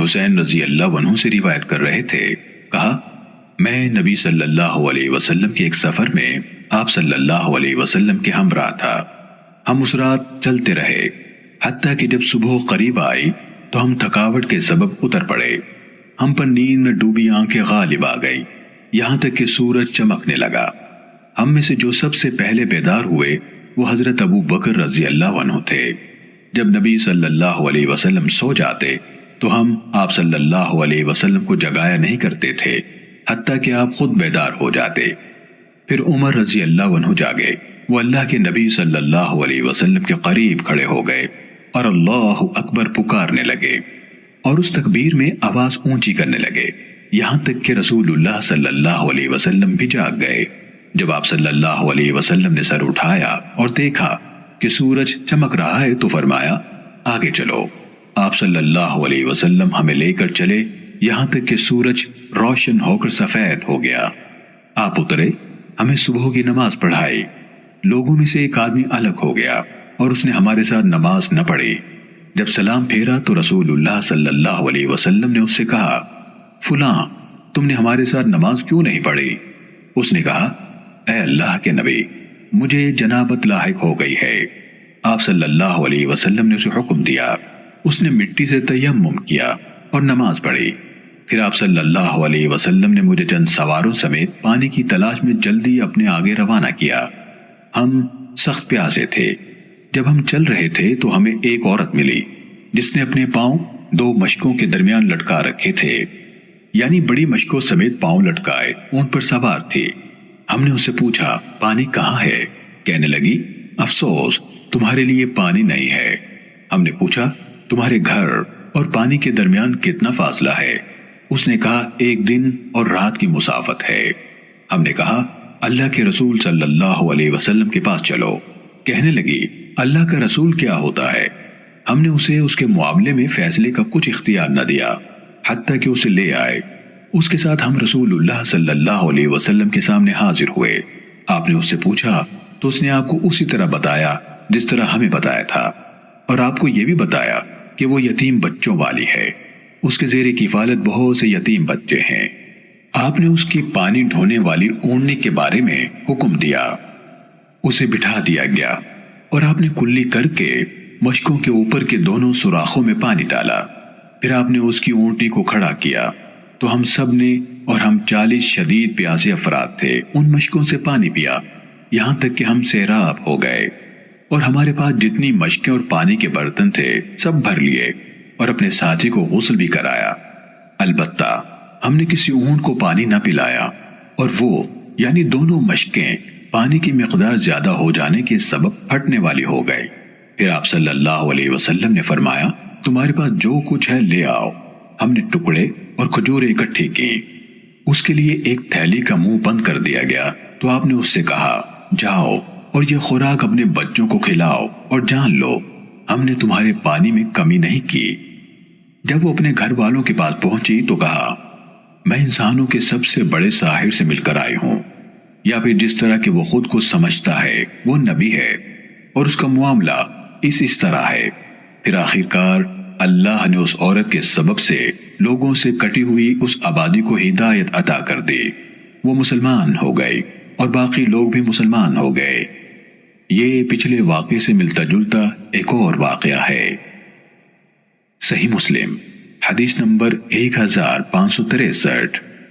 حسین رضی اللہ عنہ سے روایت کر رہے تھے، کہا میں نبی صلی اللہ علیہ وسلم کے ایک سفر میں آپ صلی اللہ علیہ وسلم کے ہمراہ تھا۔ ہم اس رات چلتے رہے حتیٰ کہ جب صبح قریب آئی تو ہم تھکاوٹ کے سبب اتر پڑے۔ ہم پر نیند میں ڈوبی آنکھیں غالب آ گئی، یہاں تک کہ سورج چمکنے لگا۔ ہم میں سے جو سب سے پہلے بیدار ہوئے وہ حضرت ابو بکر رضی اللہ عنہ تھے۔ جب نبی صلی اللہ علیہ وسلم سو جاتے تو ہم آپ صلی اللہ علیہ وسلم کو جگایا نہیں کرتے تھے حتیٰ کہ آپ خود بیدار ہو جاتے۔ پھر عمر رضی اللہ عنہ جاگے، وہ اللہ کے نبی صلی اللہ علیہ وسلم کے قریب کھڑے ہو گئے اور اللہ اکبر پکارنے لگے اور اس تکبیر میں آواز اونچی کرنے لگے، یہاں تک کہ رسول اللہ صلی اللہ علیہ وسلم بھی جاگ گئے۔ جب آپ صلی اللہ علیہ وسلم نے سر اٹھایا اور دیکھا کہ سورج چمک رہا ہے تو فرمایا آگے چلو۔ آپ صلی اللہ علیہ وسلم ہمیں لے کر چلے یہاں تک کہ سورج روشن ہو کر سفید ہو گیا۔ آپ اترے، ہمیں صبح کی نماز پڑھائی۔ لوگوں میں سے ایک آدمی الگ ہو گیا اور اس نے ہمارے ساتھ نماز نہ پڑھی۔ جب سلام پھیرا تو رسول اللہ صلی اللہ علیہ وسلم نے اس سے کہا فلاں تم نے ہمارے ساتھ نماز کیوں نہیں پڑھی؟ اس نے کہا اے اللہ کے نبی مجھے جنابت لاحق ہو گئی ہے۔ آپ صلی اللہ علیہ وسلم نے اسے حکم دیا، اس نے مٹی سے تیمم کیا اور نماز پڑھی۔ پھر آپ صلی اللہ علیہ وسلم نے مجھے چند سواروں سمیت پانی کی تلاش میں جلدی اپنے آگے روانہ کیا۔ ہم سخت پیاسے تھے۔ جب ہم چل رہے تھے تو ہمیں ایک عورت ملی جس نے اپنے پاؤں دو مشکوں کے درمیان لٹکا رکھے تھے، یعنی بڑی مشکوں سمیت پاؤں لٹکائے اونٹ پر سوار تھی۔ ہم نے اس سے پوچھا پانی کہاں ہے؟ کہنے لگی افسوس تمہارے لیے پانی نہیں ہے۔ ہم نے پوچھا تمہارے گھر اور پانی کے درمیان کتنا فاصلہ ہے؟ اس نے کہا ایک دن اور رات کی مسافت ہے۔ ہم نے کہا اللہ کے رسول صلی اللہ علیہ وسلم کے پاس چلو۔ کہنے لگی اللہ کا رسول کیا ہوتا ہے؟ ہم نے اسے اس کے معاملے میں فیصلے کا کچھ اختیار نہ دیا حتیٰ کہ اسے لے آئے۔ اس کے ساتھ ہم رسول اللہ صلی اللہ علیہ وسلم کے سامنے حاضر ہوئے۔ آپ نے اس سے پوچھا تو اس نے آپ کو اسی طرح بتایا جس طرح ہمیں بتایا تھا، اور آپ کو یہ بھی بتایا کہ وہ یتیم بچوں والی ہے، اس کے زیر کفالت بہت سے یتیم بچے ہیں۔ آپ نے اس کی پانی ڈھونے والی اونٹنی کے بارے میں حکم دیا، اسے بٹھا دیا گیا اور آپ نے کلی کر کے مشکوں کے اوپر کے دونوں سوراخوں میں پانی ڈالا۔ پھر آپ نے اس کی اونٹنی کو کھڑا کیا تو ہم سب نے، اور ہم 40 شدید پیاسے افراد تھے، ان مشکوں سے پانی پیا یہاں تک کہ ہم سیراب ہو گئے، اور ہمارے پاس جتنی مشکیں اور پانی کے برتن تھے سب بھر لیے اور اپنے ساتھی کو غسل بھی کرایا۔ البتہ ہم نے کسی اونٹ کو پانی نہ پلایا، اور وہ یعنی دونوں مشکیں پانی کی مقدار زیادہ ہو جانے کے سبب پھٹنے والی ہو گئے۔ پھر آپ صلی اللہ علیہ وسلم نے فرمایا تمہارے پاس جو کچھ ہے لے آؤ۔ ہم نے ٹکڑے اور کھجوریں اکٹھی کی۔ اس کے لیے ایک تھیلی کا منہ بند کر دیا گیا تو آپ نے اس سے کہا جاؤ اور یہ خوراک اپنے بچوں کو کھلاؤ اور جان لو ہم نے تمہارے پانی میں کمی نہیں کی۔ جب وہ اپنے گھر والوں کے پاس پہنچی تو کہا میں انسانوں کے سب سے بڑے ساحر سے مل کر آئی ہوں، یا پھر جس طرح کہ وہ خود کو سمجھتا ہے وہ نبی ہے، اور اس کا معاملہ اس طرح ہے۔ پھر آخرکار اللہ نے اس عورت کے سبب سے لوگوں سے کٹی ہوئی اس آبادی کو ہدایت عطا کر دی، وہ مسلمان ہو گئے اور باقی لوگ بھی مسلمان ہو گئے۔ یہ پچھلے واقعے سے ملتا جلتا ایک اور واقعہ ہے۔ صحیح مسلم حدیث نمبر 1563۔